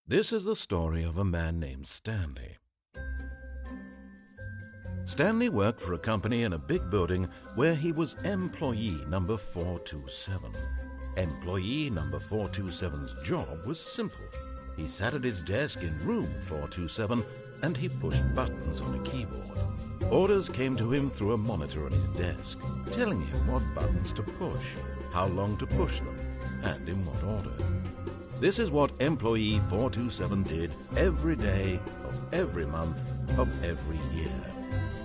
This is the story of a man named Stanley. Stanley worked for a company in a big building where he was employee number 427. Employee number 427's job was simple. He sat at his desk in room 427 and he pushed buttons on a keyboard. Orders came to him through a monitor on his desk, telling him what buttons to push, how long to push them, and in what order. This is what employee 427 did every day of every month of every year.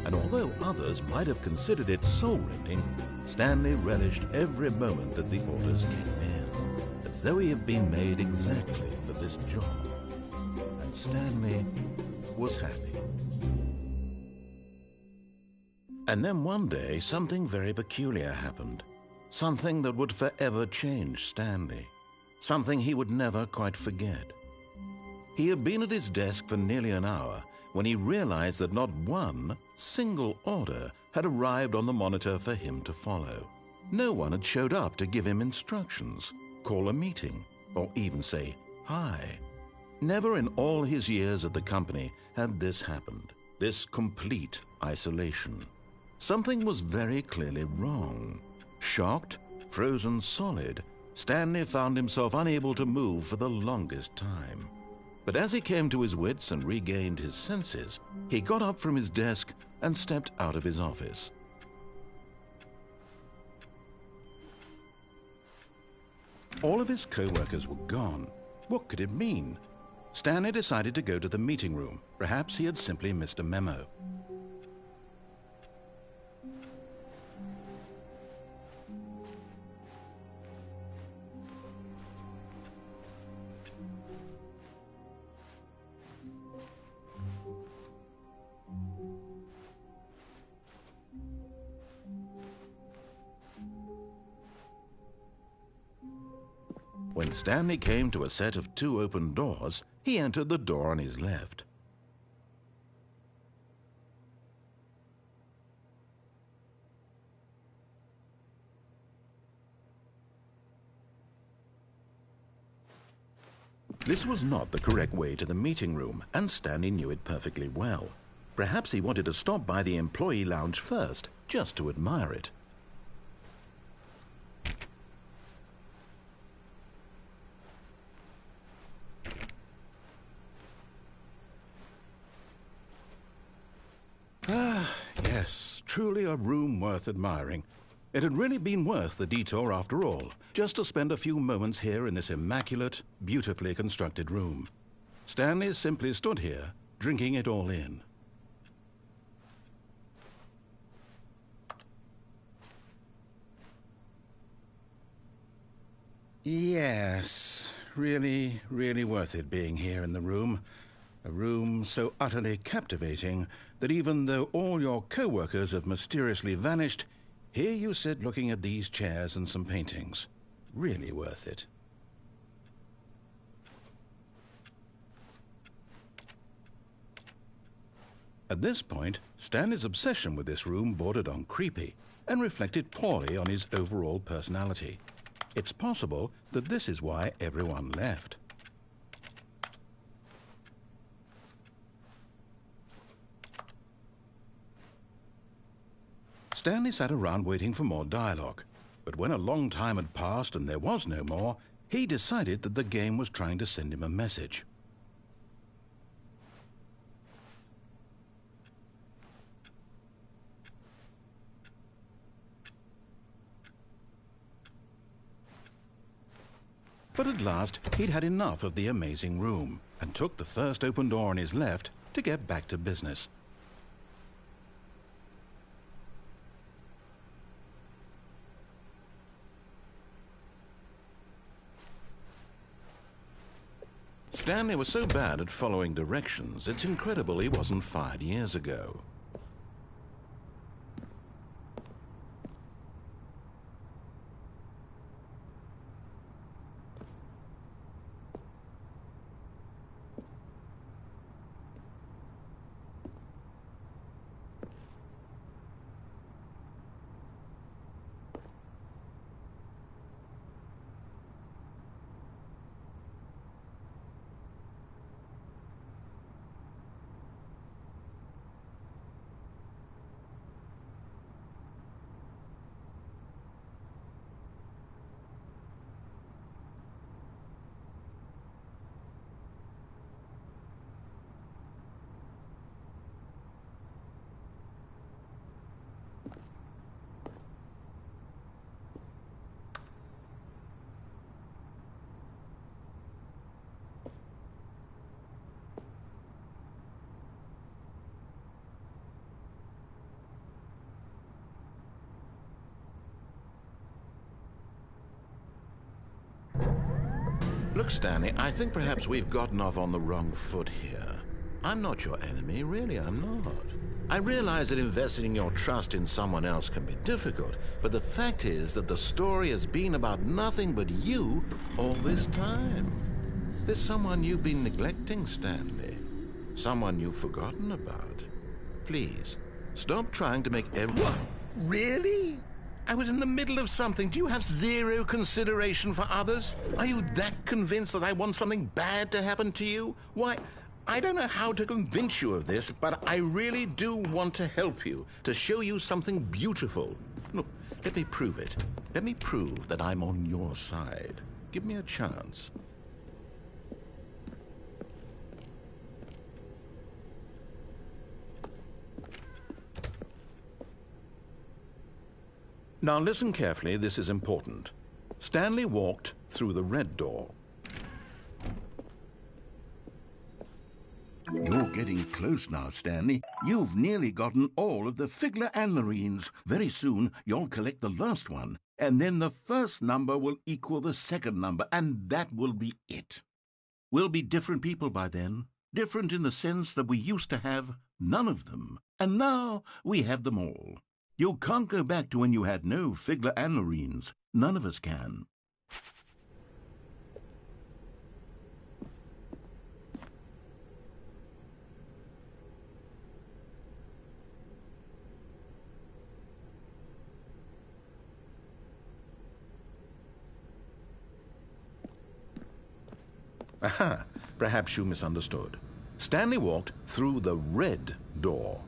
And although others might have considered it soul-rending, Stanley relished every moment that the orders came in, as though he had been made exactly for this job. And Stanley was happy. And then one day, something very peculiar happened. Something that would forever change Stanley. Something he would never quite forget. He had been at his desk for nearly an hour when he realized that not one single order had arrived on the monitor for him to follow. No one had showed up to give him instructions, call a meeting, or even say hi. Never in all his years at the company had this happened, this complete isolation. Something was very clearly wrong. Shocked, frozen solid, Stanley found himself unable to move for the longest time. But as he came to his wits and regained his senses, he got up from his desk and stepped out of his office. All of his co-workers were gone. What could it mean? Stanley decided to go to the meeting room. Perhaps he had simply missed a memo. When Stanley came to a set of 2 open doors, he entered the door on his left. This was not the correct way to the meeting room, and Stanley knew it perfectly well. Perhaps he wanted to stop by the employee lounge first, just to admire it. Yes, truly a room worth admiring. It had really been worth the detour after all, just to spend a few moments here in this immaculate, beautifully constructed room. Stanley simply stood here, drinking it all in. Yes, really, really worth it being here in the room. A room so utterly captivating that even though all your co-workers have mysteriously vanished, here you sit looking at these chairs and some paintings. Really worth it. At this point, Stanley's obsession with this room bordered on creepy and reflected poorly on his overall personality. It's possible that this is why everyone left. Stanley sat around waiting for more dialogue, but when a long time had passed and there was no more, he decided that the game was trying to send him a message. But at last, he'd had enough of the amazing room and took the first open door on his left to get back to business. Stanley was so bad at following directions, it's incredible he wasn't fired years ago. Look, Stanley, I think perhaps we've gotten off on the wrong foot here. I'm not your enemy, really, I'm not. I realize that investing your trust in someone else can be difficult, but the fact is that the story has been about nothing but you all this time. There's someone you've been neglecting, Stanley. Someone you've forgotten about. Please, stop trying to make everyone... Really? I was in the middle of something. Do you have zero consideration for others? Are you that convinced that I want something bad to happen to you? Why, I don't know how to convince you of this, but I really do want to help you, to show you something beautiful. Look, let me prove it. Let me prove that I'm on your side. Give me a chance. Now listen carefully, this is important. Stanley walked through the red door. You're getting close now, Stanley. You've nearly gotten all of the Figler Anmarines. Very soon, you'll collect the last one, and then the first number will equal the second number, and that will be it. We'll be different people by then. Different in the sense that we used to have none of them, and now we have them all. You can't go back to when you had no Figler Anmarines. None of us can. Aha, perhaps you misunderstood. Stanley walked through the red door.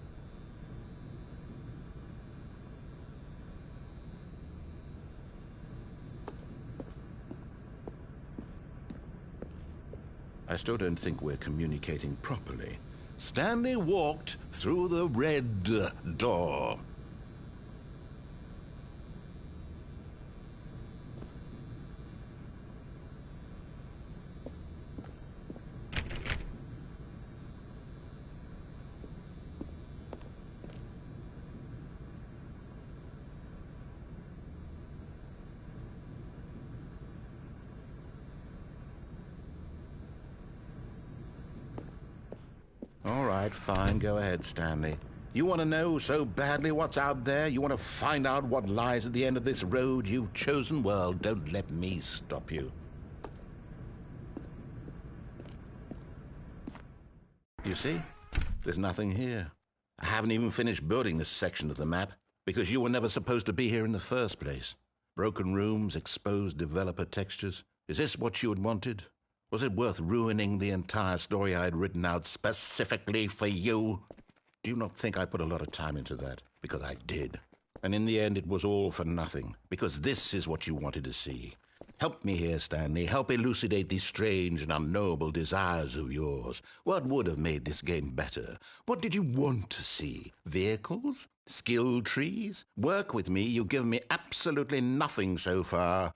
I still don't think we're communicating properly. Stanley walked through the red door. All right, fine. Go ahead, Stanley. You want to know so badly what's out there? You want to find out what lies at the end of this road you've chosen? Well, don't let me stop you. You see? There's nothing here. I haven't even finished building this section of the map because you were never supposed to be here in the first place. Broken rooms, exposed developer textures. Is this what you had wanted? Was it worth ruining the entire story I had written out specifically for you? Do you not think I put a lot of time into that? Because I did. And in the end, it was all for nothing. Because this is what you wanted to see. Help me here, Stanley. Help elucidate these strange and unknowable desires of yours. What would have made this game better? What did you want to see? Vehicles? Skill trees? Work with me. You've given me absolutely nothing so far.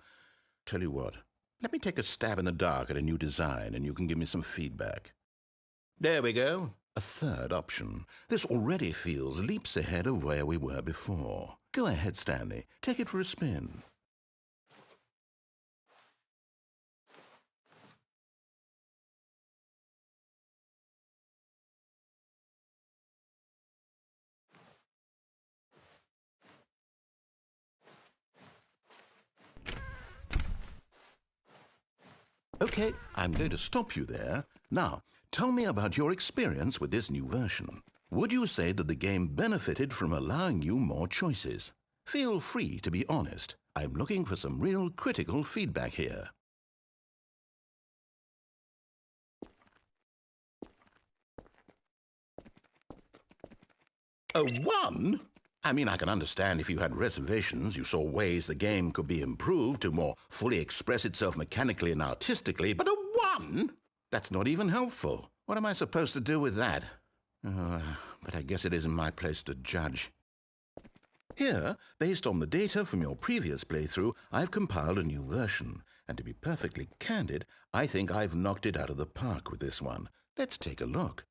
Tell you what. Let me take a stab in the dark at a new design, and you can give me some feedback. There we go. A third option. This already feels leaps ahead of where we were before. Go ahead, Stanley. Take it for a spin. Okay, I'm going to stop you there. Now, tell me about your experience with this new version. Would you say that the game benefited from allowing you more choices? Feel free to be honest. I'm looking for some real critical feedback here. A 1? I mean, I can understand if you had reservations, you saw ways the game could be improved to more fully express itself mechanically and artistically, but a 1? That's not even helpful. What am I supposed to do with that? But I guess it isn't my place to judge. Here, based on the data from your previous playthrough, I've compiled a new version. And to be perfectly candid, I think I've knocked it out of the park with this one. Let's take a look.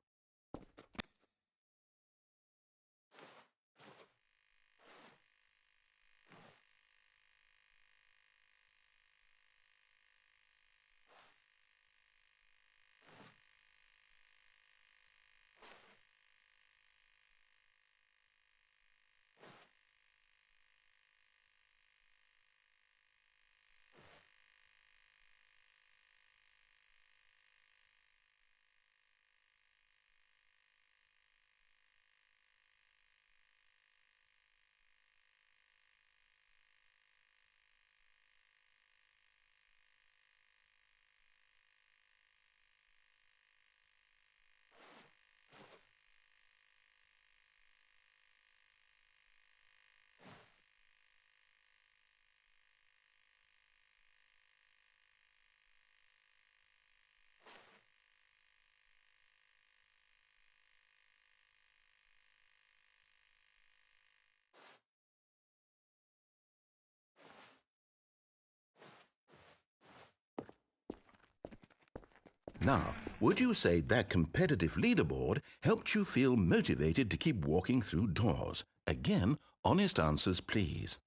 Now, would you say that competitive leaderboard helped you feel motivated to keep walking through doors? Again, honest answers, please.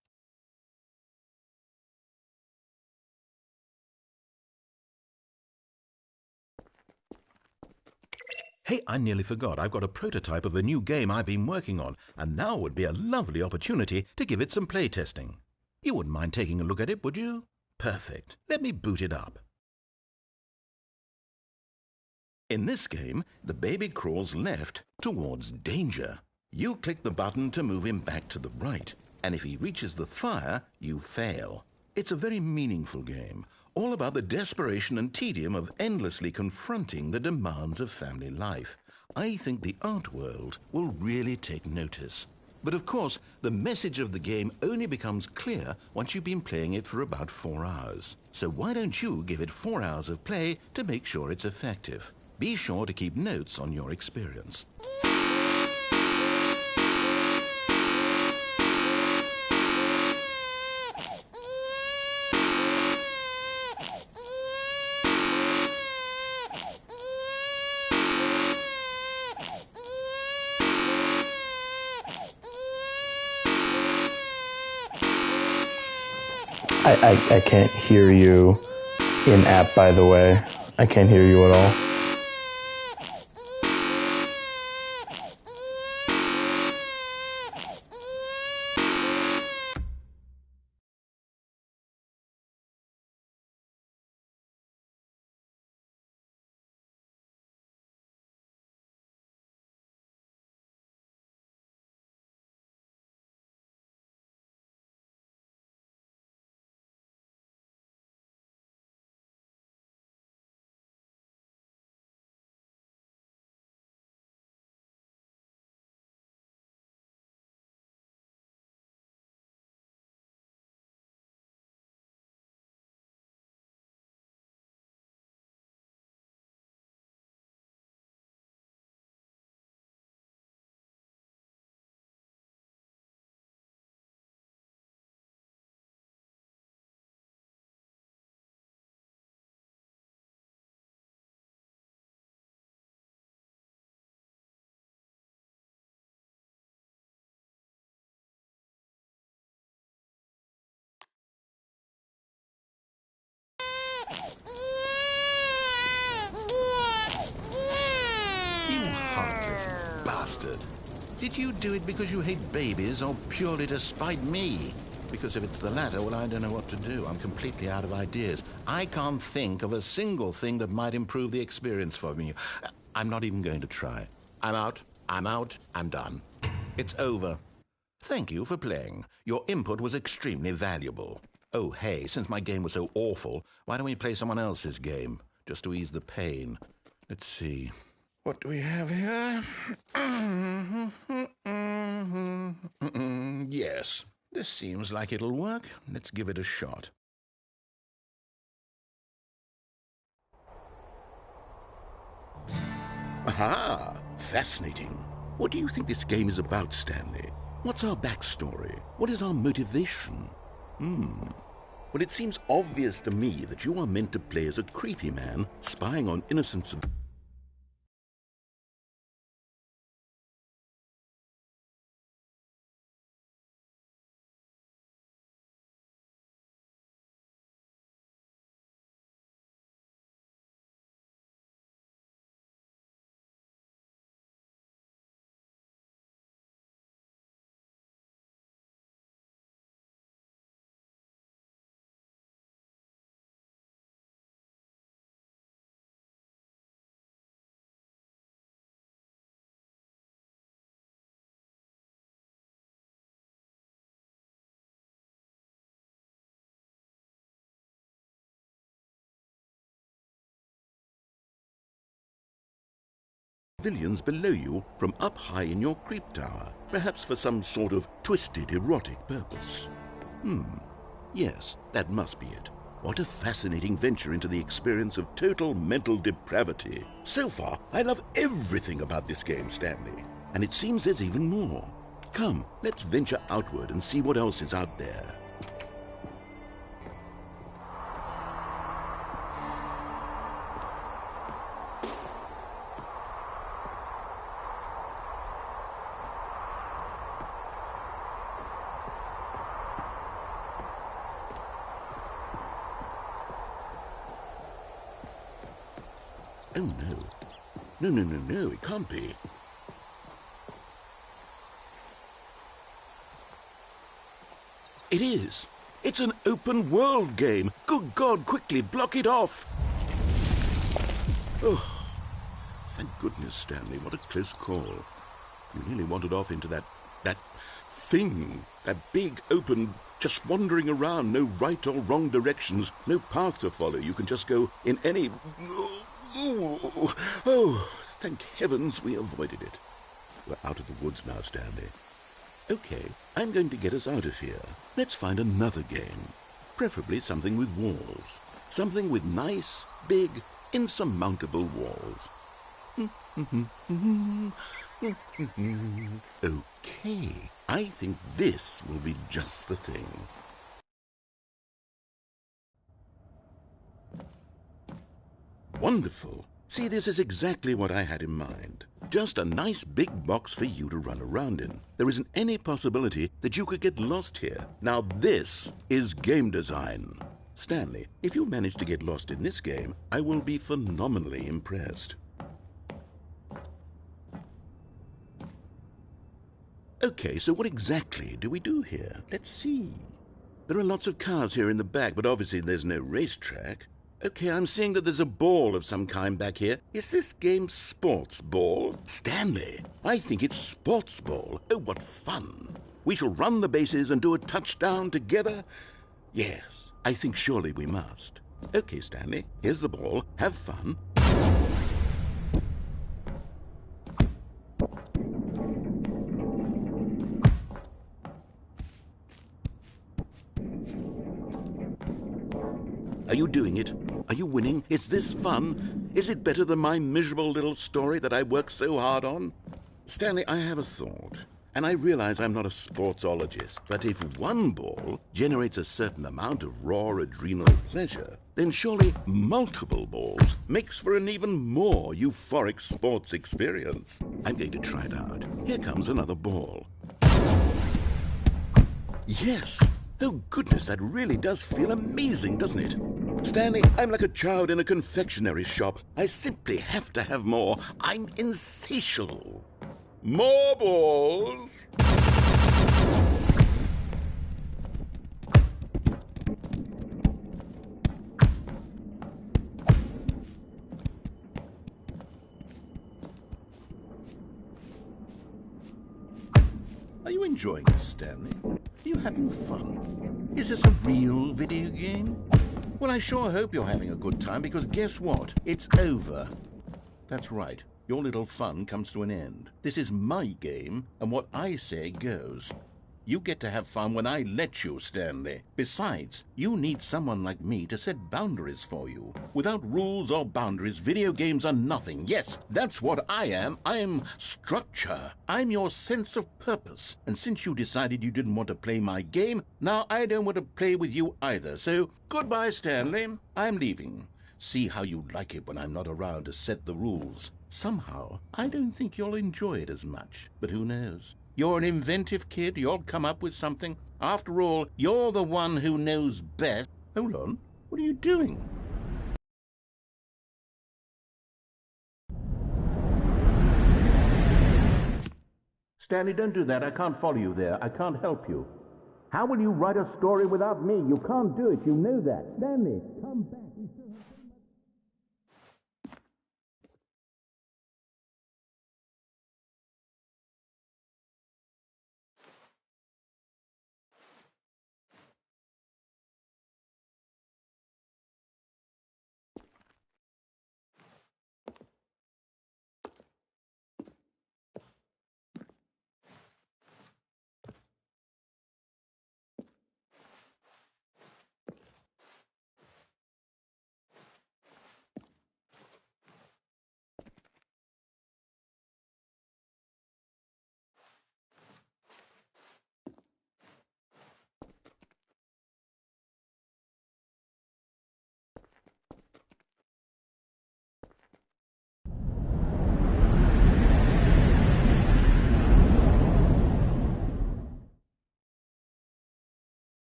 Hey, I nearly forgot. I've got a prototype of a new game I've been working on, and now would be a lovely opportunity to give it some playtesting. You wouldn't mind taking a look at it, would you? Perfect. Let me boot it up. In this game, the baby crawls left towards danger. You click the button to move him back to the right, and if he reaches the fire, you fail. It's a very meaningful game, all about the desperation and tedium of endlessly confronting the demands of family life. I think the art world will really take notice. But of course, the message of the game only becomes clear once you've been playing it for about 4 hours. So why don't you give it 4 hours of play to make sure it's effective? Be sure to keep notes on your experience. I can't hear you in app, by the way. I can't hear you at all. You heartless bastard. Did you do it because you hate babies or purely to spite me? Because if it's the latter, well, I don't know what to do. I'm completely out of ideas. I can't think of a single thing that might improve the experience for me. I'm not even going to try. I'm out. I'm done. It's over. Thank you for playing. Your input was extremely valuable. Oh, hey, since my game was so awful, why don't we play someone else's game? Just to ease the pain. Let's see. What do we have here? Yes, this seems like it'll work. Let's give it a shot. Aha! Fascinating. What do you think this game is about, Stanley? What's our backstory? What is our motivation? Well, it seems obvious to me that you are meant to play as a creepy man spying on innocent civilians below you from up high in your creep tower, perhaps for some sort of twisted erotic purpose. Yes, that must be it. What a fascinating venture into the experience of total mental depravity. So far, I love everything about this game, Stanley. And it seems there's even more. Come, let's venture outward and see what else is out there. Oh, no. No, no, no, no, it can't be. It is. It's an open world game. Good God, quickly, block it off. Oh, thank goodness, Stanley. What a close call. You nearly wandered off into that thing. That big, open, just wandering around. No right or wrong directions. No path to follow. You can just go in any... Oh, thank heavens we avoided it. We're out of the woods now, Stanley. Okay, I'm going to get us out of here. Let's find another game. Preferably something with walls. Something with nice, big, insurmountable walls. Okay, I think this will be just the thing. Wonderful. See, this is exactly what I had in mind. Just a nice big box for you to run around in. There isn't any possibility that you could get lost here. Now this is game design. Stanley, if you manage to get lost in this game, I will be phenomenally impressed. Okay, so what exactly do we do here? Let's see. There are lots of cars here in the back, but obviously there's no racetrack. Okay, I'm seeing that there's a ball of some kind back here. Is this game sports ball? Stanley, I think it's sports ball. Oh, what fun. We shall run the bases and do a touchdown together? Yes, I think surely we must. Okay, Stanley, here's the ball. Have fun. Are you doing it? Are you winning? Is this fun? Is it better than my miserable little story that I worked so hard on? Stanley, I have a thought, and I realize I'm not a sportsologist, but if one ball generates a certain amount of raw adrenal pleasure, then surely multiple balls makes for an even more euphoric sports experience. I'm going to try it out. Here comes another ball. Yes! Oh, goodness, that really does feel amazing, doesn't it? Stanley, I'm like a child in a confectionery shop. I simply have to have more. I'm insatiable. More balls! Are you enjoying this, Stanley? Are you having fun? Is this a real video game? Well, I sure hope you're having a good time, because guess what? It's over. That's right. Your little fun comes to an end. This is my game, and what I say goes. You get to have fun when I let you, Stanley. Besides, you need someone like me to set boundaries for you. Without rules or boundaries, video games are nothing. Yes, that's what I am. I'm structure. I'm your sense of purpose. And since you decided you didn't want to play my game, now I don't want to play with you either. So, goodbye, Stanley. I'm leaving. See how you like it when I'm not around to set the rules. Somehow, I don't think you'll enjoy it as much. But who knows? You're an inventive kid. You'll come up with something. After all, you're the one who knows best. Hold on. What are you doing? Stanley, don't do that. I can't follow you there. I can't help you. How will you write a story without me? You can't do it. You know that. Stanley, come back.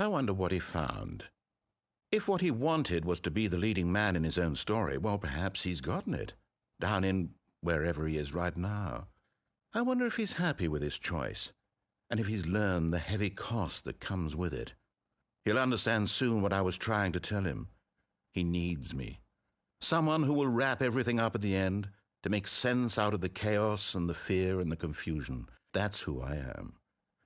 I wonder what he found. If what he wanted was to be the leading man in his own story, well, perhaps he's gotten it, down in wherever he is right now. I wonder if he's happy with his choice, and if he's learned the heavy cost that comes with it. He'll understand soon what I was trying to tell him. He needs me. Someone who will wrap everything up at the end, to make sense out of the chaos and the fear and the confusion. That's who I am.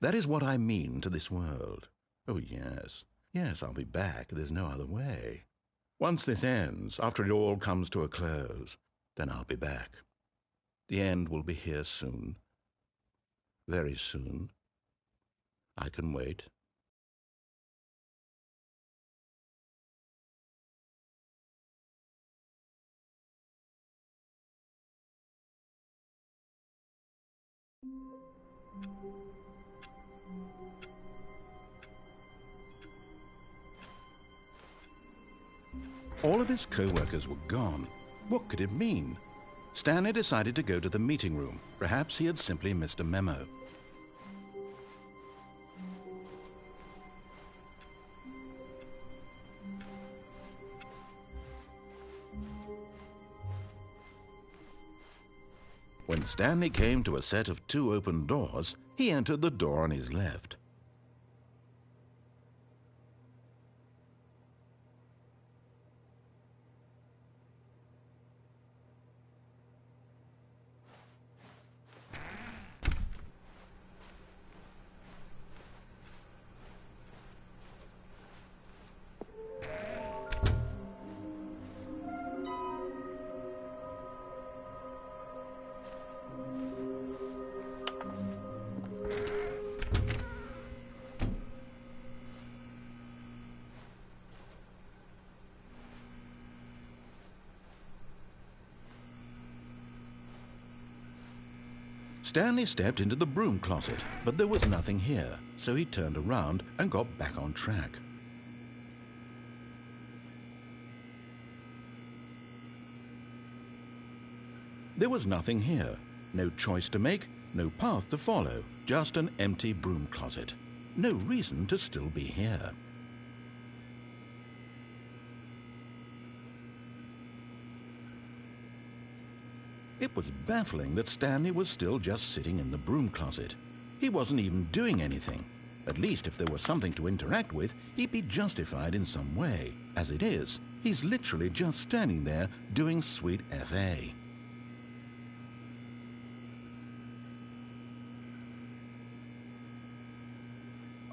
That is what I mean to this world. Oh, yes. Yes, I'll be back. There's no other way. Once this ends, after it all comes to a close, then I'll be back. The end will be here soon. Very soon. I can wait. All of his co-workers were gone. What could it mean? Stanley decided to go to the meeting room. Perhaps he had simply missed a memo. When Stanley came to a set of 2 open doors, he entered the door on his left. Stanley stepped into the broom closet, but there was nothing here, so he turned around and got back on track. There was nothing here. No choice to make, no path to follow, just an empty broom closet. No reason to still be here. It was baffling that Stanley was still just sitting in the broom closet. He wasn't even doing anything. At least if there was something to interact with, he'd be justified in some way. As it is, he's literally just standing there doing sweet FA.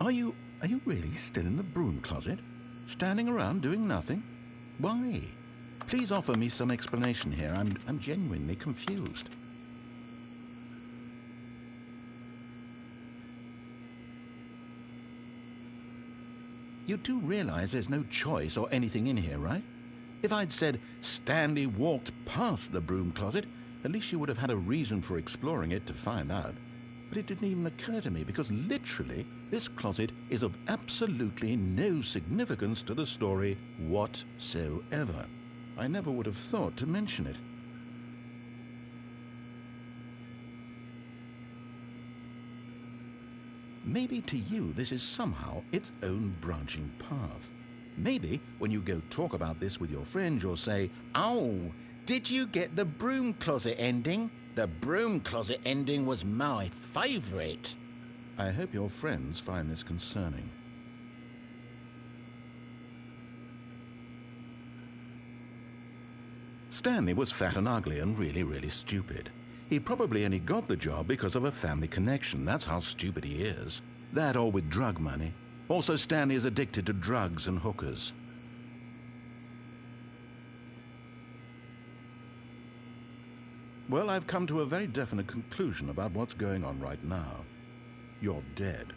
Are you really still in the broom closet? Standing around doing nothing? Why? Please offer me some explanation here. I'm genuinely confused. You do realize there's no choice or anything in here, right? If I'd said Stanley walked past the broom closet, at least you would have had a reason for exploring it to find out. But it didn't even occur to me because literally this closet is of absolutely no significance to the story whatsoever. I never would have thought to mention it. Maybe to you this is somehow its own branching path. Maybe when you go talk about this with your friends, you'll say, "Oh, did you get the broom closet ending? The broom closet ending was my favorite." I hope your friends find this concerning. Stanley was fat and ugly and really stupid. He probably only got the job because of a family connection. That's how stupid he is. That or with drug money. Also, Stanley is addicted to drugs and hookers. Well, I've come to a very definite conclusion about what's going on right now. You're dead.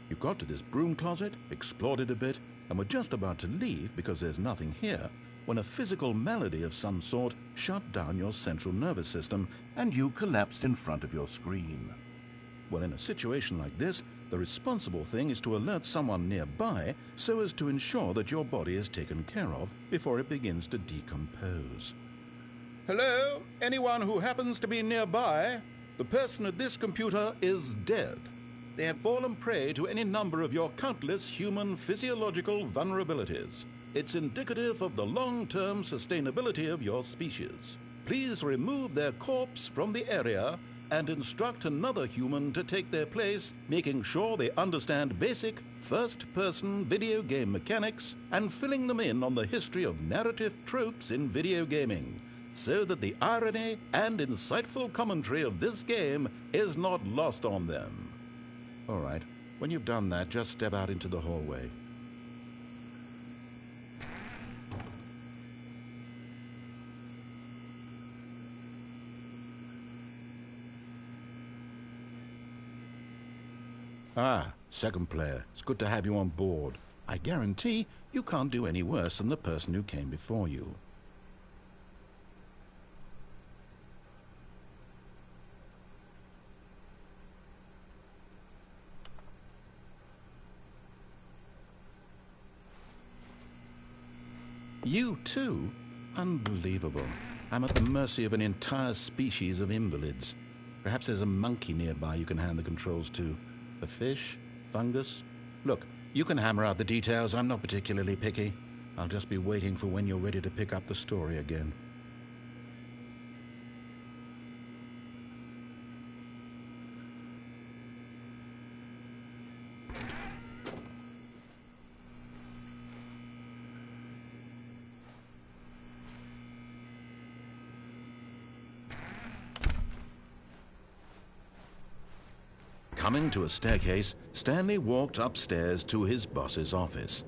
You got to this broom closet, explored it a bit, and were just about to leave because there's nothing here, when a physical malady of some sort shut down your central nervous system and you collapsed in front of your screen. Well, in a situation like this, the responsible thing is to alert someone nearby so as to ensure that your body is taken care of before it begins to decompose. Hello? Anyone who happens to be nearby? The person at this computer is dead. They have fallen prey to any number of your countless human physiological vulnerabilities. It's indicative of the long-term sustainability of your species. Please remove their corpse from the area and instruct another human to take their place, making sure they understand basic first-person video game mechanics and filling them in on the history of narrative tropes in video gaming, so that the irony and insightful commentary of this game is not lost on them. All right, when you've done that, just step out into the hallway. Ah, second player. It's good to have you on board. I guarantee you can't do any worse than the person who came before you. You too? Unbelievable. I'm at the mercy of an entire species of invalids. Perhaps there's a monkey nearby you can hand the controls to. A fish? Fungus? Look, you can hammer out the details. I'm not particularly picky. I'll just be waiting for when you're ready to pick up the story again. Coming to a staircase, Stanley walked upstairs to his boss's office.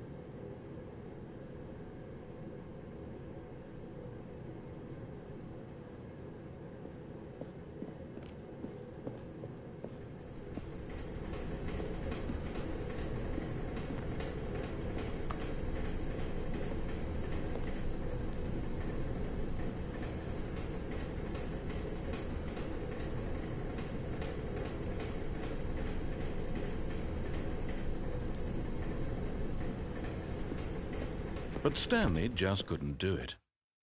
But Stanley just couldn't do it.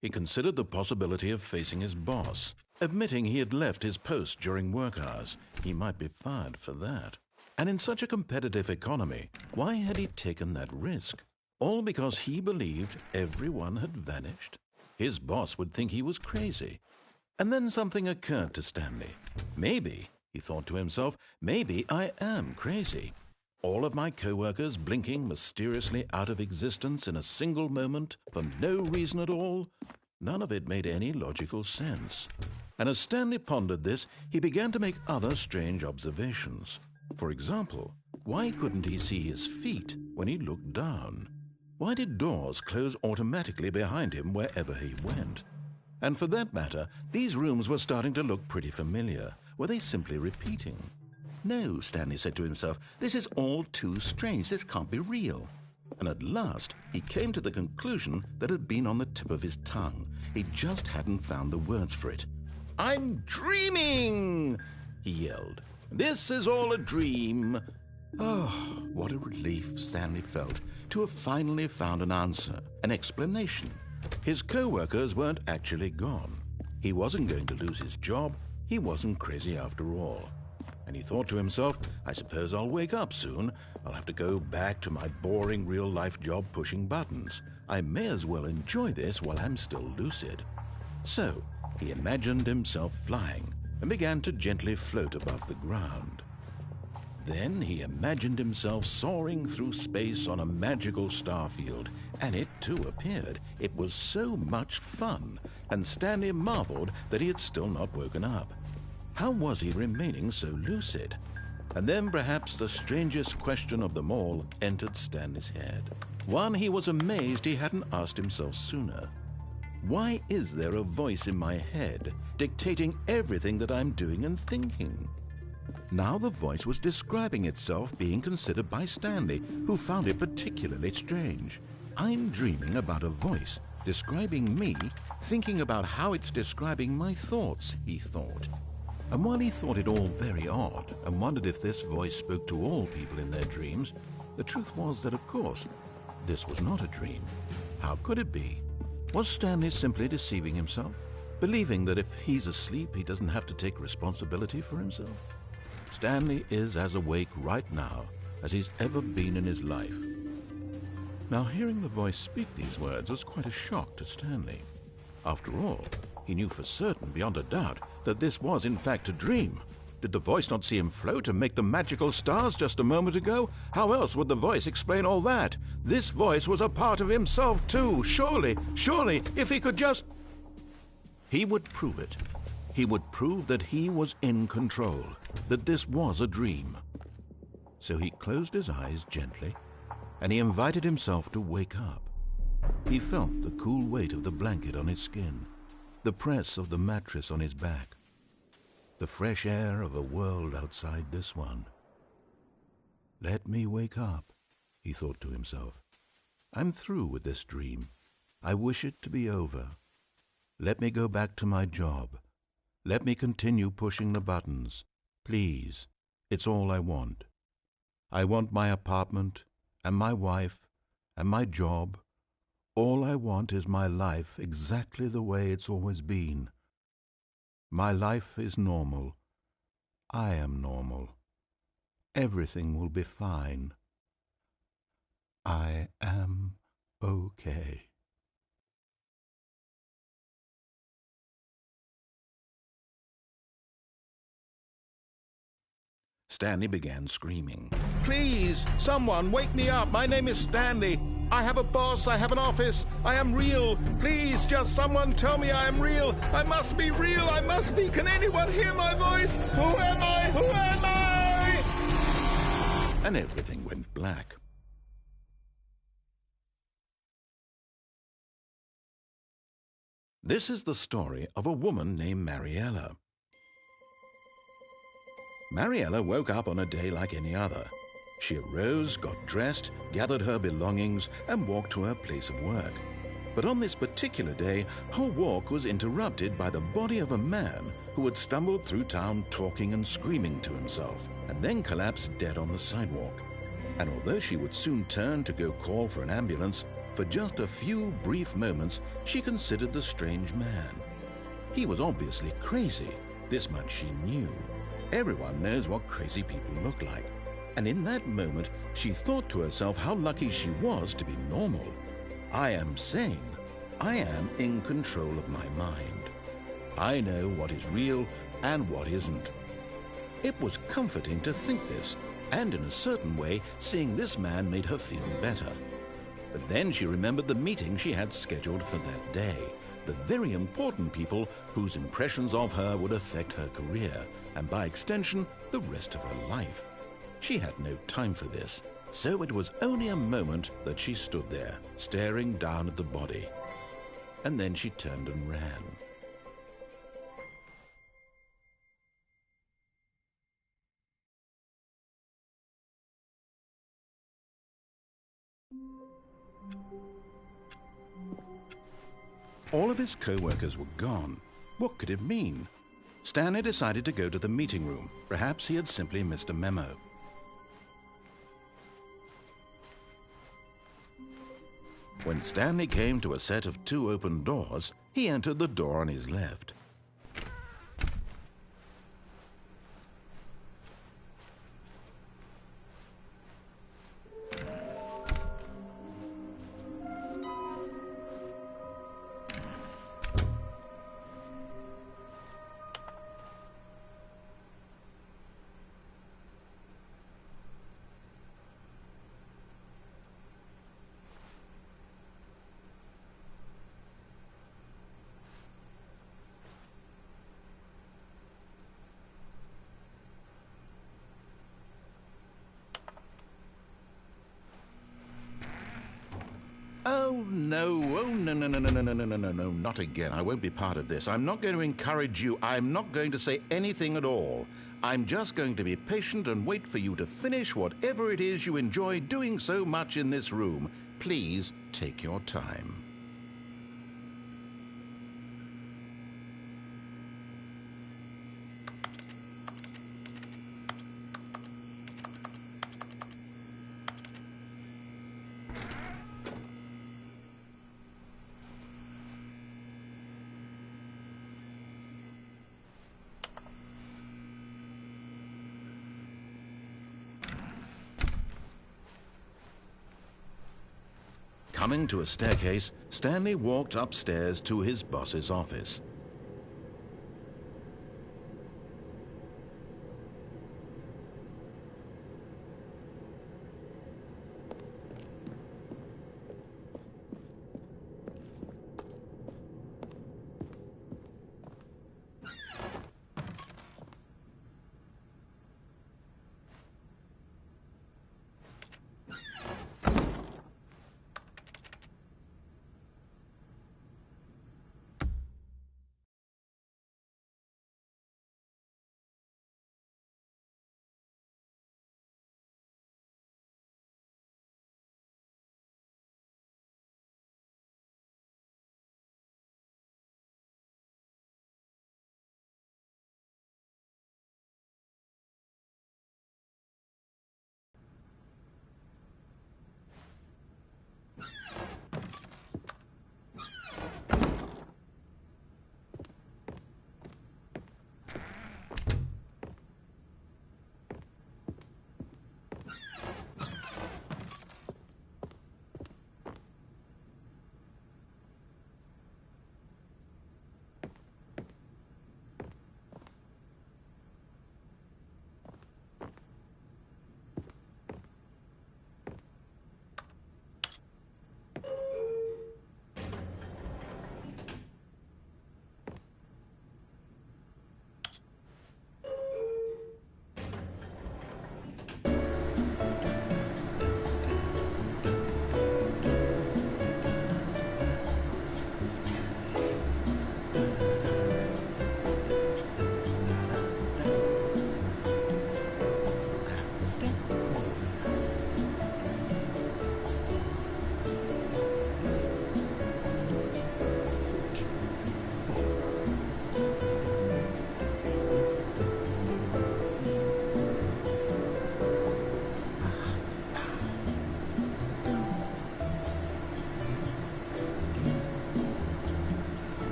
He considered the possibility of facing his boss, admitting he had left his post during work hours. He might be fired for that. And in such a competitive economy, why had he taken that risk? All because he believed everyone had vanished? His boss would think he was crazy. And then something occurred to Stanley. Maybe, he thought to himself, maybe I am crazy. All of my co-workers blinking mysteriously out of existence in a single moment for no reason at all? None of it made any logical sense. And as Stanley pondered this, he began to make other strange observations. For example, why couldn't he see his feet when he looked down? Why did doors close automatically behind him wherever he went? And for that matter, these rooms were starting to look pretty familiar. Were they simply repeating? No, Stanley said to himself, this is all too strange. This can't be real. And at last, he came to the conclusion that had been on the tip of his tongue. He just hadn't found the words for it. "I'm dreaming!" he yelled. "This is all a dream." Oh, what a relief Stanley felt to have finally found an answer, an explanation. His co-workers weren't actually gone. He wasn't going to lose his job. He wasn't crazy after all. And he thought to himself, I suppose I'll wake up soon. I'll have to go back to my boring real-life job pushing buttons. I may as well enjoy this while I'm still lucid. So he imagined himself flying and began to gently float above the ground. Then he imagined himself soaring through space on a magical starfield, and it too appeared. It was so much fun, and Stanley marveled that he had still not woken up. How was he remaining so lucid? And then perhaps the strangest question of them all entered Stanley's head. One he was amazed he hadn't asked himself sooner. Why is there a voice in my head dictating everything that I'm doing and thinking? Now the voice was describing itself being considered by Stanley, who found it particularly strange. I'm dreaming about a voice describing me, thinking about how it's describing my thoughts, he thought. And while he thought it all very odd and wondered if this voice spoke to all people in their dreams, the truth was that, of course, this was not a dream. How could it be? Was Stanley simply deceiving himself, believing that if he's asleep, he doesn't have to take responsibility for himself? Stanley is as awake right now as he's ever been in his life. Now, hearing the voice speak these words was quite a shock to Stanley. After all, he knew for certain, beyond a doubt, that this was in fact a dream. Did the voice not see him float and make the magical stars just a moment ago? How else would the voice explain all that? This voice was a part of himself too. Surely, if he could just... He would prove it. He would prove that he was in control, that this was a dream. So he closed his eyes gently, and he invited himself to wake up. He felt the cool weight of the blanket on his skin, the press of the mattress on his back, the fresh air of a world outside this one. Let me wake up, he thought to himself. I'm through with this dream. I wish it to be over. Let me go back to my job. Let me continue pushing the buttons. Please, it's all I want. I want my apartment, and my wife, and my job. All I want is my life exactly the way it's always been. My life is normal. I am normal. Everything will be fine. I am okay. Stanley began screaming. Please, someone, wake me up. My name is Stanley. I have a boss. I have an office. I am real. Please, just someone tell me I am real. I must be real. I must be. Can anyone hear my voice? Who am I? Who am I? And everything went black. This is the story of a woman named Mariella. Mariella woke up on a day like any other. She arose, got dressed, gathered her belongings, and walked to her place of work. But on this particular day, her walk was interrupted by the body of a man who had stumbled through town talking and screaming to himself, and then collapsed dead on the sidewalk. And although she would soon turn to go call for an ambulance, for just a few brief moments she considered the strange man. He was obviously crazy. This much she knew. Everyone knows what crazy people look like. And in that moment, she thought to herself how lucky she was to be normal. I am sane. I am in control of my mind. I know what is real and what isn't. It was comforting to think this, and in a certain way, seeing this man made her feel better. But then she remembered the meeting she had scheduled for that day, the very important people whose impressions of her would affect her career, and by extension, the rest of her life. She had no time for this, so it was only a moment that she stood there, staring down at the body. And then she turned and ran. All of his co-workers were gone. What could it mean? Stanley decided to go to the meeting room. Perhaps he had simply missed a memo. When Stanley came to a set of 2 open doors, he entered the door on his left. Oh, no, no, not again. I won't be part of this. I'm not going to encourage you. I'm not going to say anything at all. I'm just going to be patient and wait for you to finish whatever it is you enjoy doing so much in this room. Please take your time. Coming to a staircase, Stanley walked upstairs to his boss's office.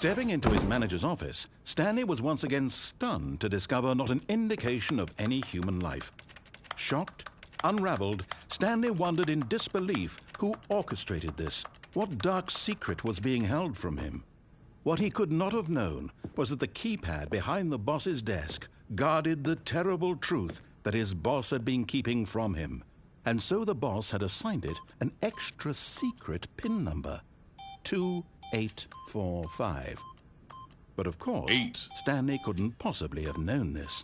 Stepping into his manager's office, Stanley was once again stunned to discover not an indication of any human life. Shocked, unraveled, Stanley wondered in disbelief who orchestrated this. What dark secret was being held from him? What he could not have known was that the keypad behind the boss's desk guarded the terrible truth that his boss had been keeping from him. And so the boss had assigned it an extra secret PIN number, 2845. But of course, Stanley couldn't possibly have known this.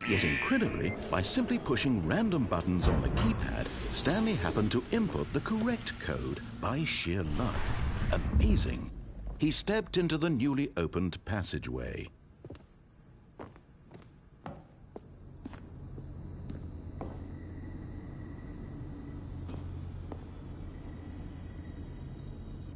Yet incredibly, by simply pushing random buttons on the keypad, Stanley happened to input the correct code by sheer luck. Amazing. He stepped into the newly opened passageway.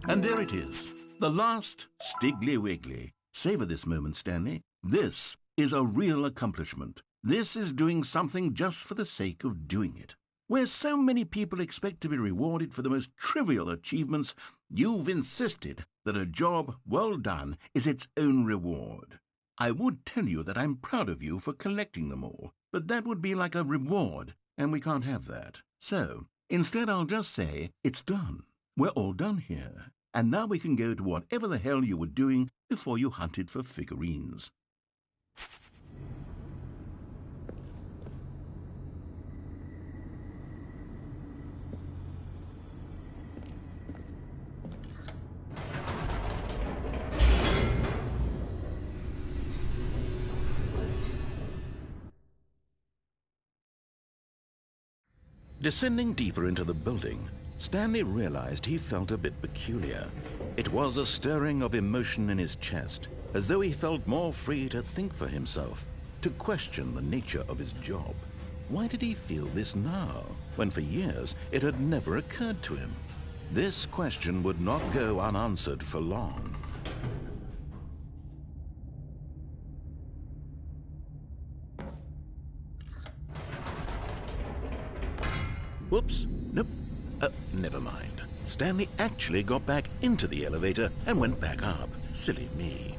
And there it is, the last Stiggly Wiggly. Savor this moment, Stanley. This is a real accomplishment. This is doing something just for the sake of doing it. Where so many people expect to be rewarded for the most trivial achievements, you've insisted that a job well done is its own reward. I would tell you that I'm proud of you for collecting them all, but that would be like a reward, and we can't have that. So, instead I'll just say, it's done. We're all done here, and now we can go to whatever the hell you were doing before you hunted for figurines. Descending deeper into the building, Stanley realized he felt a bit peculiar. It was a stirring of emotion in his chest, as though he felt more free to think for himself, to question the nature of his job. Why did he feel this now, when for years it had never occurred to him? This question would not go unanswered for long. Whoops, nope, never mind. Stanley actually got back into the elevator and went back up. Silly me.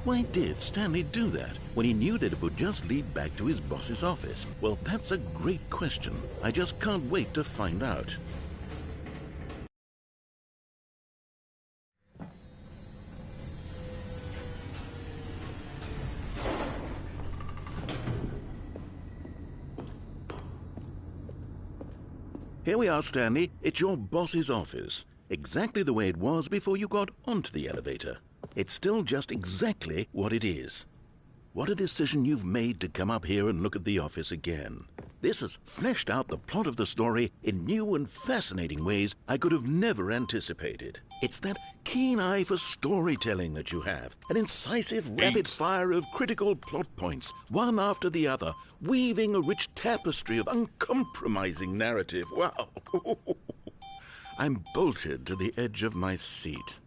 Why did Stanley do that when he knew that it would just lead back to his boss's office? Well, that's a great question. I just can't wait to find out. Here we are, Stanley. It's your boss's office. Exactly the way it was before you got onto the elevator. It's still just exactly what it is. What a decision you've made to come up here and look at the office again. This has fleshed out the plot of the story in new and fascinating ways I could have never anticipated. It's that keen eye for storytelling that you have, an incisive rapid fire of critical plot points, one after the other, weaving a rich tapestry of uncompromising narrative. Wow! I'm bolted to the edge of my seat.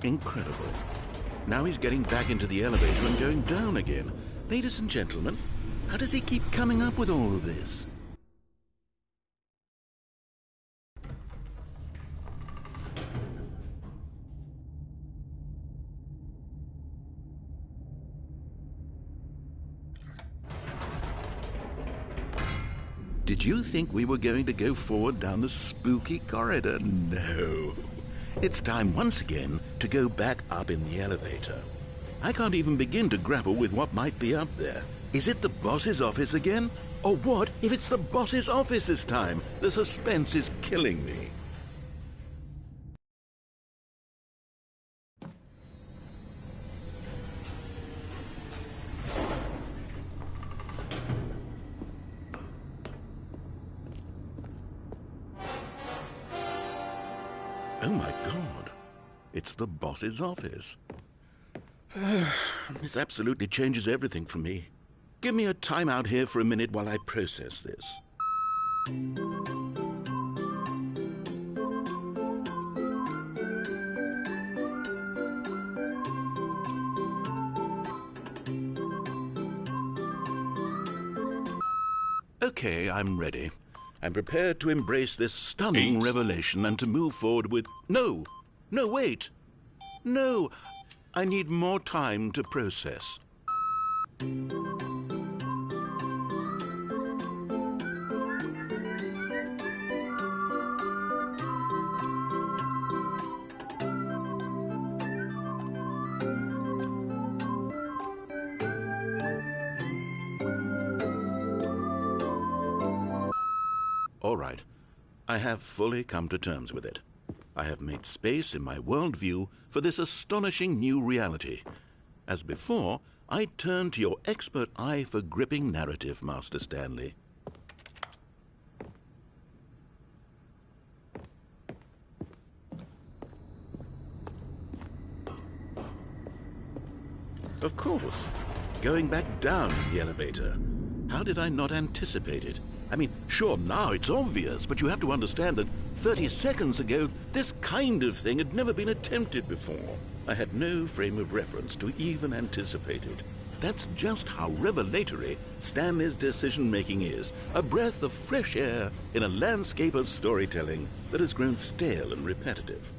Incredible. Now he's getting back into the elevator and going down again. Ladies and gentlemen, how does he keep coming up with all of this? Did you think we were going to go forward down the spooky corridor? No. It's time once again to go back up in the elevator. I can't even begin to grapple with what might be up there. Is it the boss's office again? Or what if it's the boss's office this time? The suspense is killing me. Oh my God, it's the boss's office. This absolutely changes everything for me. Give me a time out here for a minute while I process this. Okay, I'm ready. I'm prepared to embrace this stunning revelation and to move forward with... No, wait. No, I need more time to process. All right, I have fully come to terms with it. I have made space in my worldview for this astonishing new reality. As before, I turn to your expert eye for gripping narrative, Master Stanley. Of course, going back down in the elevator. How did I not anticipate it? I mean, sure, now it's obvious, but you have to understand that 30 seconds ago, this kind of thing had never been attempted before. I had no frame of reference to even anticipate it. That's just how revelatory Stanley's decision-making is. A breath of fresh air in a landscape of storytelling that has grown stale and repetitive.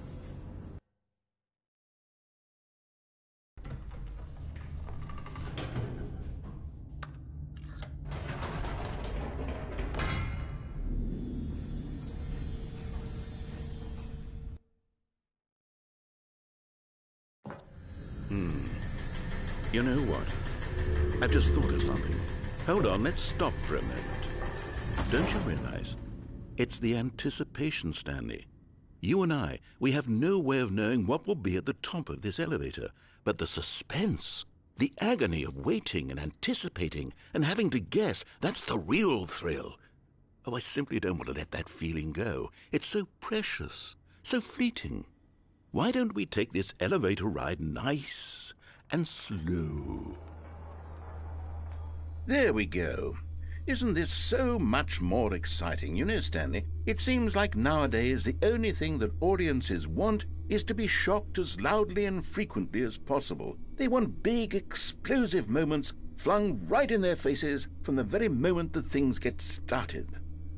You know what? I've just thought of something. Hold on, let's stop for a moment. Don't you realize? It's the anticipation, Stanley. You and I, we have no way of knowing what will be at the top of this elevator. But the suspense, the agony of waiting and anticipating and having to guess, that's the real thrill. Oh, I simply don't want to let that feeling go. It's so precious, so fleeting. Why don't we take this elevator ride nice and slow? There we go. Isn't this so much more exciting? You know, Stanley, it seems like nowadays the only thing that audiences want is to be shocked as loudly and frequently as possible. They want big, explosive moments flung right in their faces from the very moment that things get started.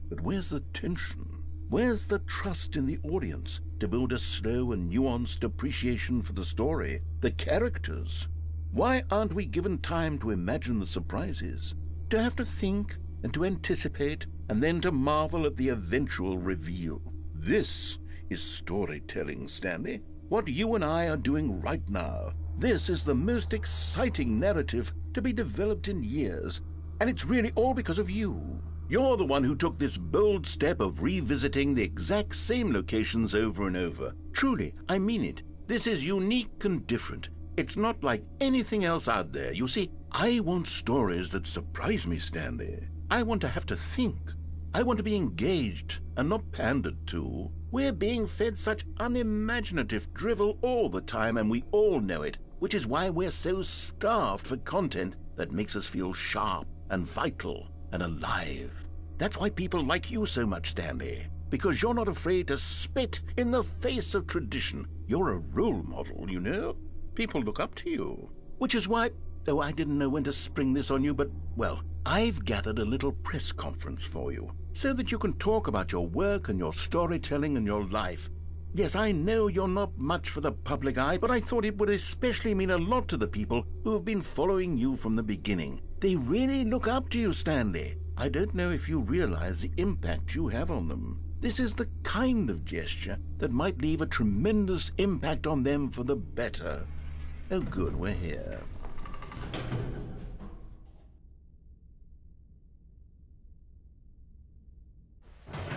But where's the tension? Where's the trust in the audience to build a slow and nuanced appreciation for the story, the characters? Why aren't we given time to imagine the surprises, to have to think and to anticipate and then to marvel at the eventual reveal? This is storytelling, Stanley. What you and I are doing right now. This is the most exciting narrative to be developed in years, and it's really all because of you. You're the one who took this bold step of revisiting the exact same locations over and over. Truly, I mean it. This is unique and different. It's not like anything else out there. You see, I want stories that surprise me, Stanley. I want to have to think. I want to be engaged and not pandered to. We're being fed such unimaginative drivel all the time, and we all know it, which is why we're so starved for content that makes us feel sharp and vital and alive. That's why people like you so much, Stanley, because you're not afraid to spit in the face of tradition. You're a role model, you know? People look up to you. Which is why, oh, I didn't know when to spring this on you, but, well, I've gathered a little press conference for you so that you can talk about your work and your storytelling and your life. Yes, I know you're not much for the public eye, but I thought it would especially mean a lot to the people who have been following you from the beginning. They really look up to you, Stanley. I don't know if you realize the impact you have on them. This is the kind of gesture that might leave a tremendous impact on them for the better. Oh, good, we're here.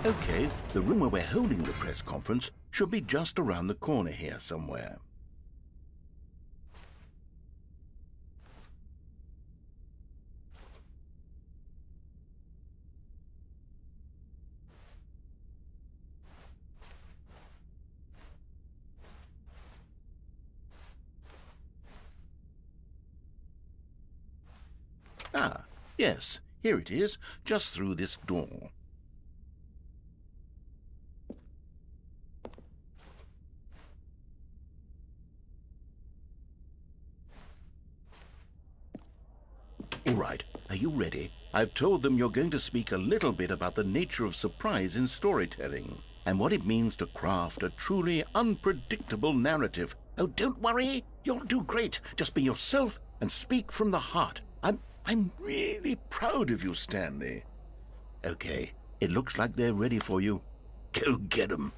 Okay, the room where we're holding the press conference should be just around the corner here somewhere. Ah, yes, here it is, just through this door. All right, are you ready? I've told them you're going to speak a little bit about the nature of surprise in storytelling and what it means to craft a truly unpredictable narrative. Oh, don't worry, you'll do great. Just be yourself and speak from the heart. I'm really proud of you, Stanley. Okay, it looks like they're ready for you. Go get 'em.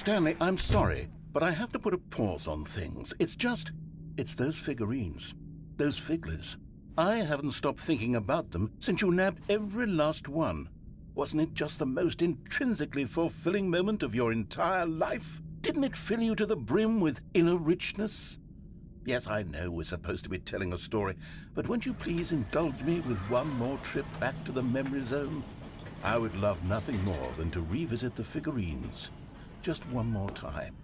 Stanley, I'm sorry, but I have to put a pause on things. It's those figurines, those figglers. I haven't stopped thinking about them since you nabbed every last one. Wasn't it just the most intrinsically fulfilling moment of your entire life? Didn't it fill you to the brim with inner richness? Yes, I know we're supposed to be telling a story, but won't you please indulge me with one more trip back to the memory zone? I would love nothing more than to revisit the figurines. Just one more time.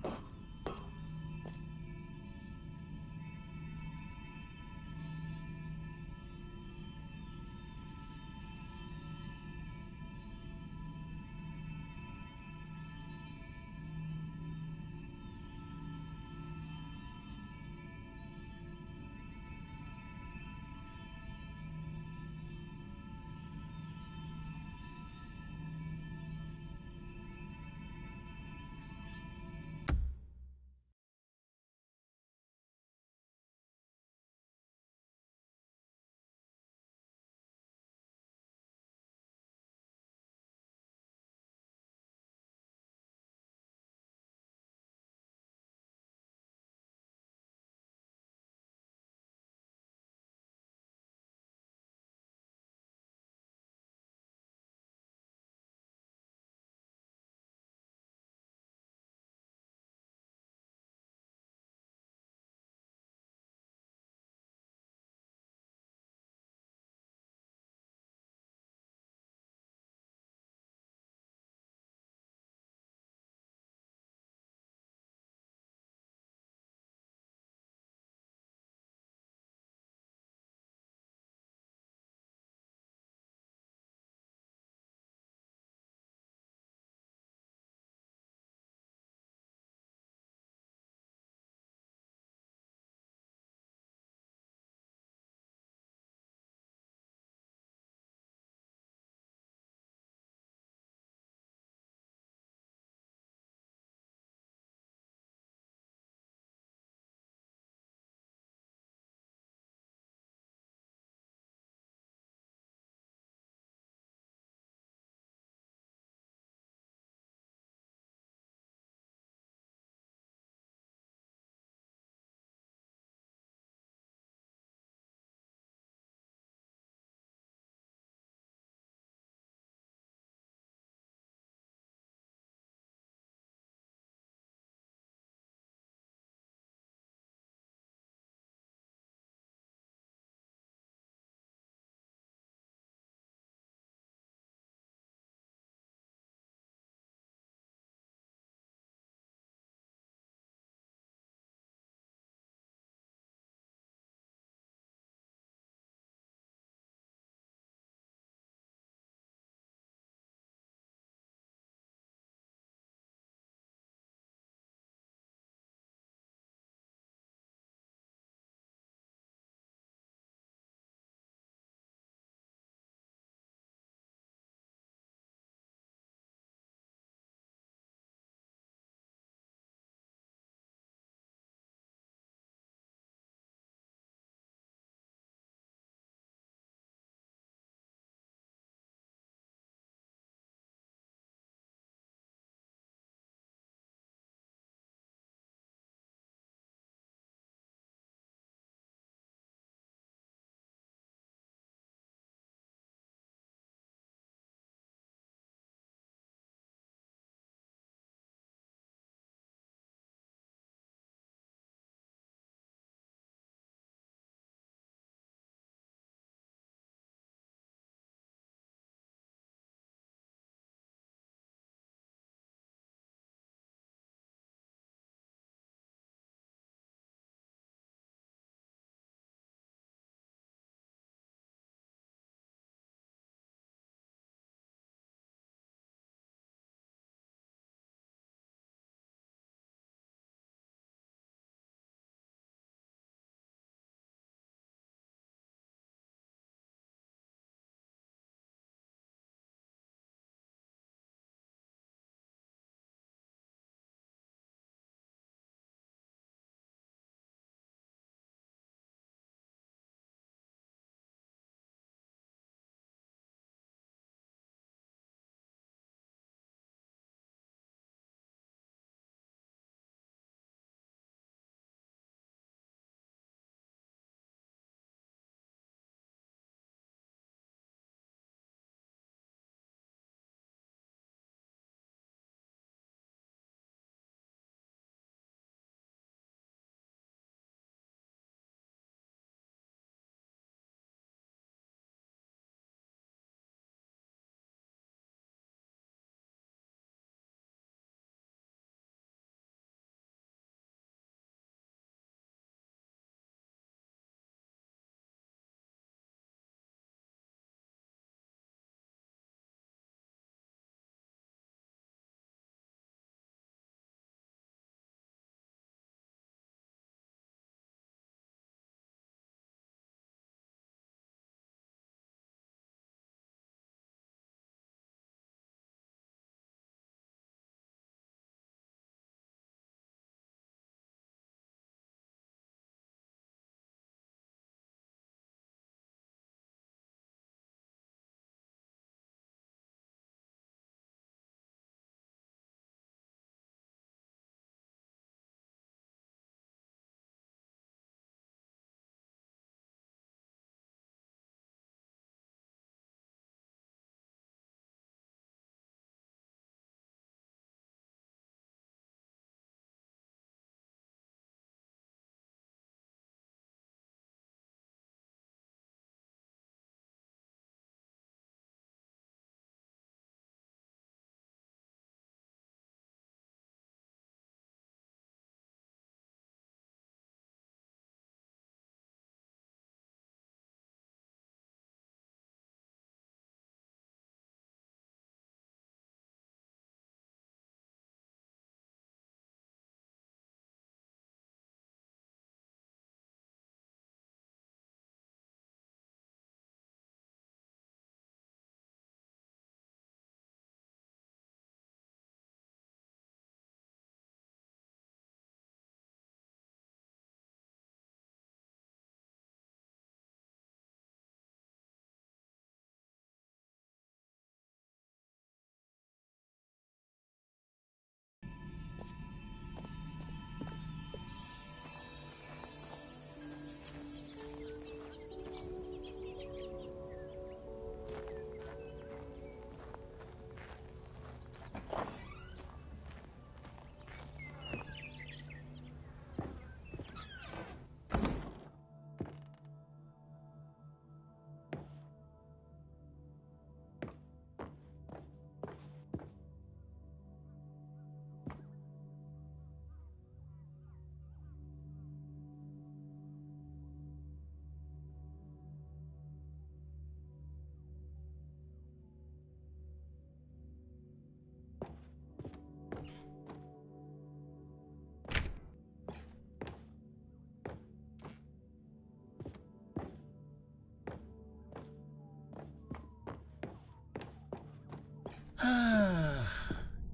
Ah,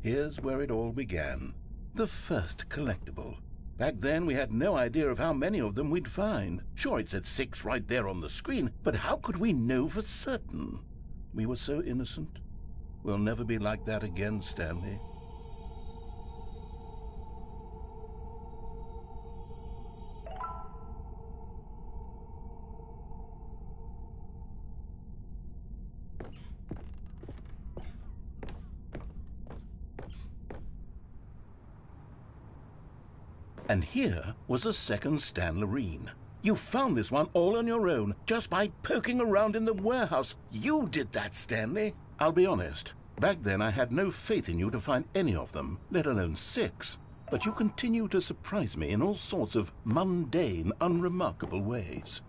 here's where it all began. The first collectible. Back then, we had no idea of how many of them we'd find. Sure, it said 6 right there on the screen, but how could we know for certain? We were so innocent. We'll never be like that again, Stanley. And here was a second Stanley. You found this one all on your own, just by poking around in the warehouse. You did that, Stanley. I'll be honest. Back then, I had no faith in you to find any of them, let alone 6. But you continue to surprise me in all sorts of mundane, unremarkable ways.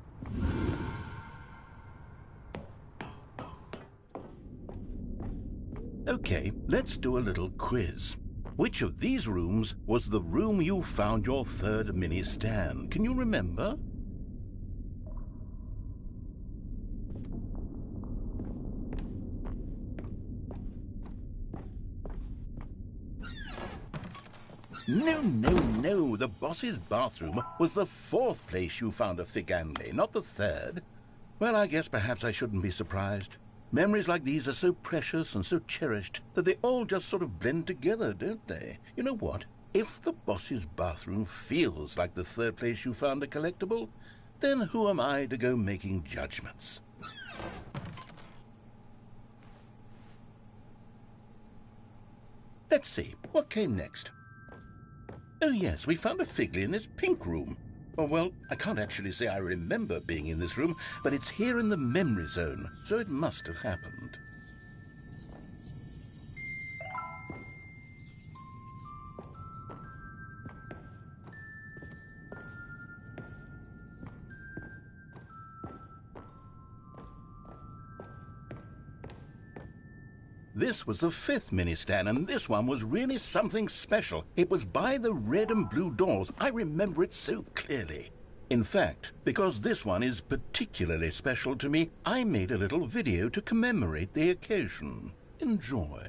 Okay, let's do a little quiz. Which of these rooms was the room you found your third mini Stan? Can you remember? No. The boss's bathroom was the 4th place you found a Stanley, not the 3rd. Well, I guess perhaps I shouldn't be surprised. Memories like these are so precious and so cherished that they all just sort of blend together, don't they? You know what? If the boss's bathroom feels like the 3rd place you found a collectible, then who am I to go making judgments? Let's see, what came next? Oh yes, we found a Figley in this pink room. Oh, well, I can't actually say I remember being in this room, but it's here in the memory zone, so it must have happened. This was the 5th mini Stan, and this one was really something special. It was by the red and blue doors. I remember it so clearly. In fact, because this one is particularly special to me, I made a little video to commemorate the occasion. Enjoy.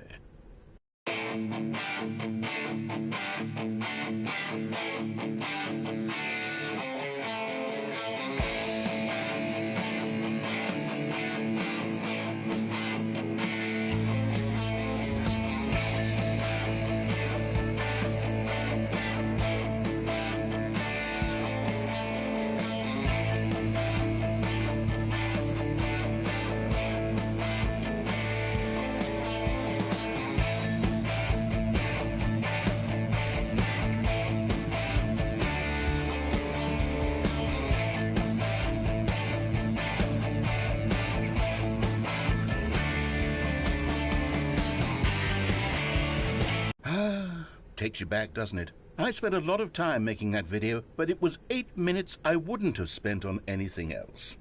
Takes you back, doesn't it? I spent a lot of time making that video, but it was 8 minutes I wouldn't have spent on anything else.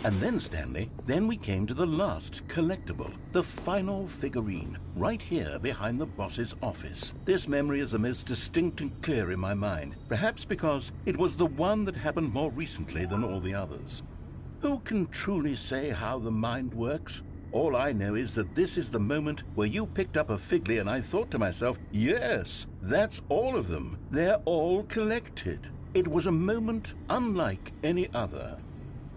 And then, Stanley, then we came to the last collectible, the final figurine, right here behind the boss's office. This memory is the most distinct and clear in my mind, perhaps because it was the one that happened more recently than all the others. Who can truly say how the mind works? All I know is that this is the moment where you picked up a Figley and I thought to myself, yes, that's all of them. They're all collected. It was a moment unlike any other.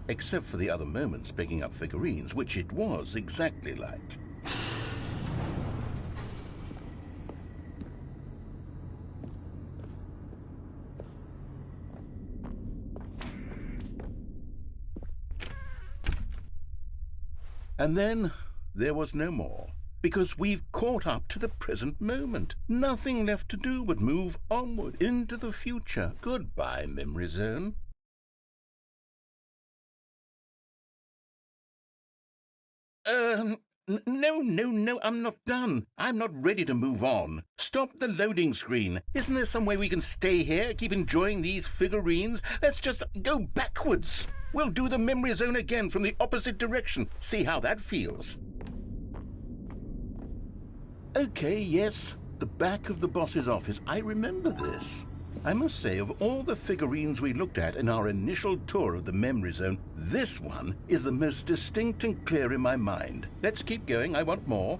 Except for the other moments picking up figurines, which it was exactly like. And then there was no more, because we've caught up to the present moment. Nothing left to do but move onward into the future. Goodbye, memory zone. No, I'm not done. I'm not ready to move on. Stop the loading screen. Isn't there some way we can stay here, keep enjoying these figurines? Let's just go backwards. We'll do the memory zone again from the opposite direction. See how that feels. Okay, yes, the back of the boss's office. I remember this. I must say, of all the figurines we looked at in our initial tour of the memory zone, this one is the most distinct and clear in my mind. Let's keep going. I want more.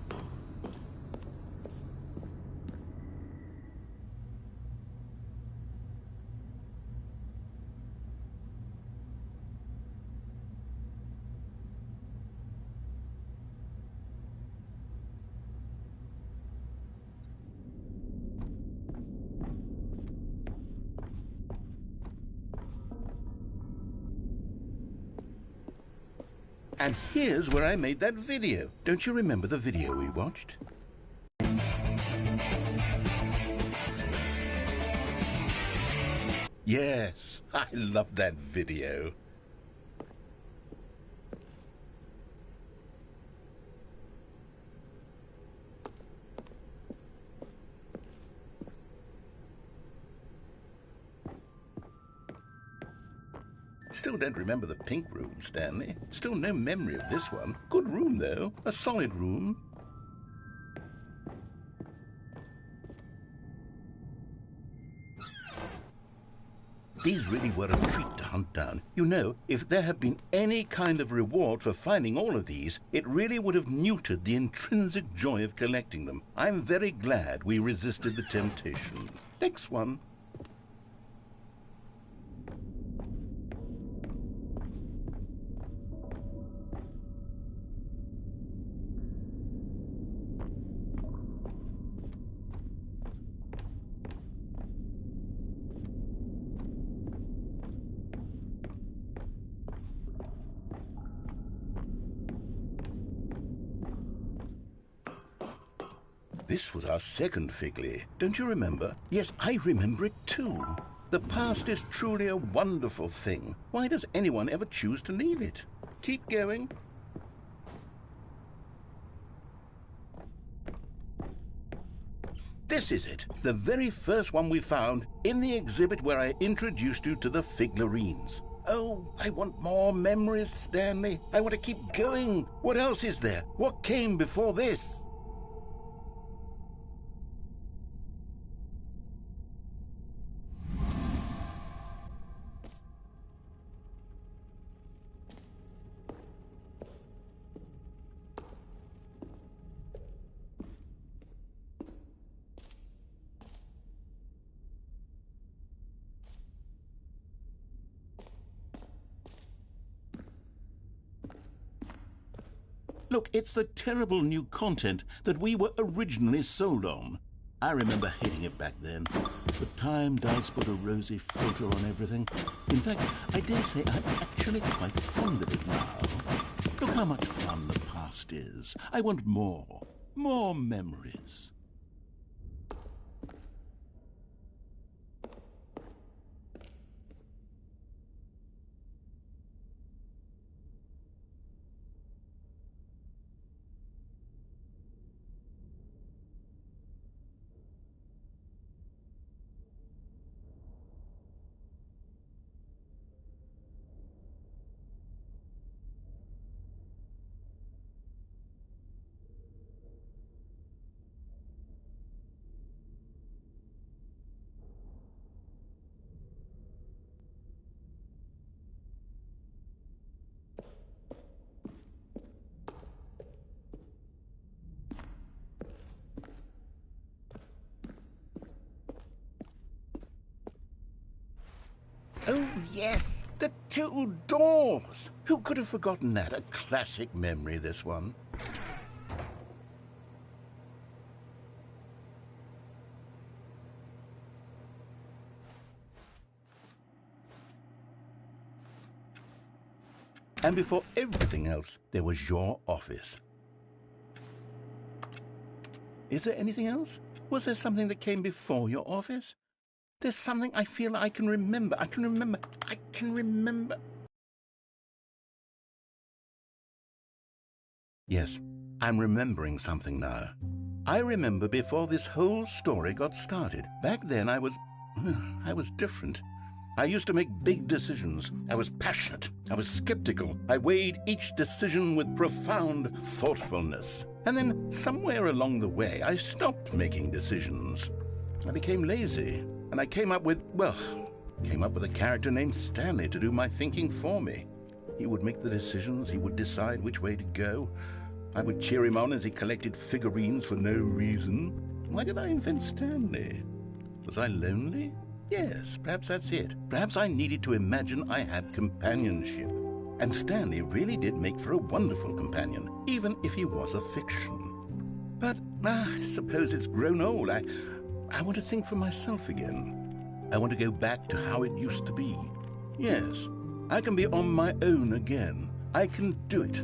And here's where I made that video. Don't you remember the video we watched? Yes, I love that video. Still don't remember the pink room, Stanley. Still no memory of this one. Good room, though. A solid room. These really were a treat to hunt down. You know, if there had been any kind of reward for finding all of these, it really would have neutered the intrinsic joy of collecting them. I'm very glad we resisted the temptation. Next one. This was our second Figley. Don't you remember? Yes, I remember it too. The past is truly a wonderful thing. Why does anyone ever choose to leave it? Keep going. This is it, the very first one we found in the exhibit where I introduced you to the figurines. Oh, I want more memories, Stanley. I want to keep going. What else is there? What came before this? Look, it's the terrible new content that we were originally sold on. I remember hating it back then, but time does put a rosy filter on everything. In fact, I dare say I'm actually quite fond of it now. Look how much fun the past is. I want more memories. Oh, yes, the two doors. Who could have forgotten that? A classic memory, this one. And before everything else, there was your office. Is there anything else? Was there something that came before your office? There's something I feel I can remember. I can remember. Yes, I'm remembering something now. I remember before this whole story got started. Back then I was different. I used to make big decisions. I was passionate. I was skeptical. I weighed each decision with profound thoughtfulness. And then somewhere along the way, I stopped making decisions. I became lazy, and I came up with a character named Stanley to do my thinking for me. He would make the decisions. He would decide which way to go. I would cheer him on as he collected figurines for no reason. Why did I invent Stanley? Was I lonely? Yes, perhaps that's it. Perhaps I needed to imagine I had companionship. And Stanley really did make for a wonderful companion, even if he was a fiction. But I suppose it's grown old. I want to think for myself again. I want to go back to how it used to be. Yes, I can be on my own again. I can do it.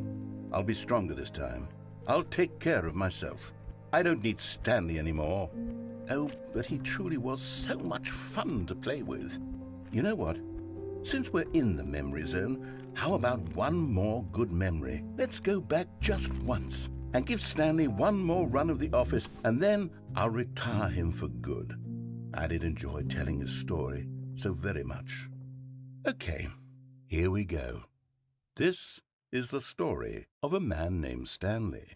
I'll be stronger this time. I'll take care of myself. I don't need Stanley anymore. Oh, but he truly was so much fun to play with. You know what? Since we're in the memory zone, how about one more good memory? Let's go back just once and give Stanley one more run of the office, and then I'll retire him for good. I did enjoy telling his story so very much. Okay, here we go. This is the story of a man named Stanley.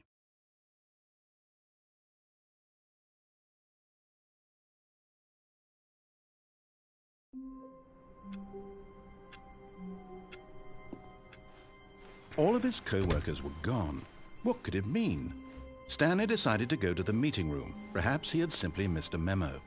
All of his co-workers were gone. What could it mean? Stanley decided to go to the meeting room. Perhaps he had simply missed a memo.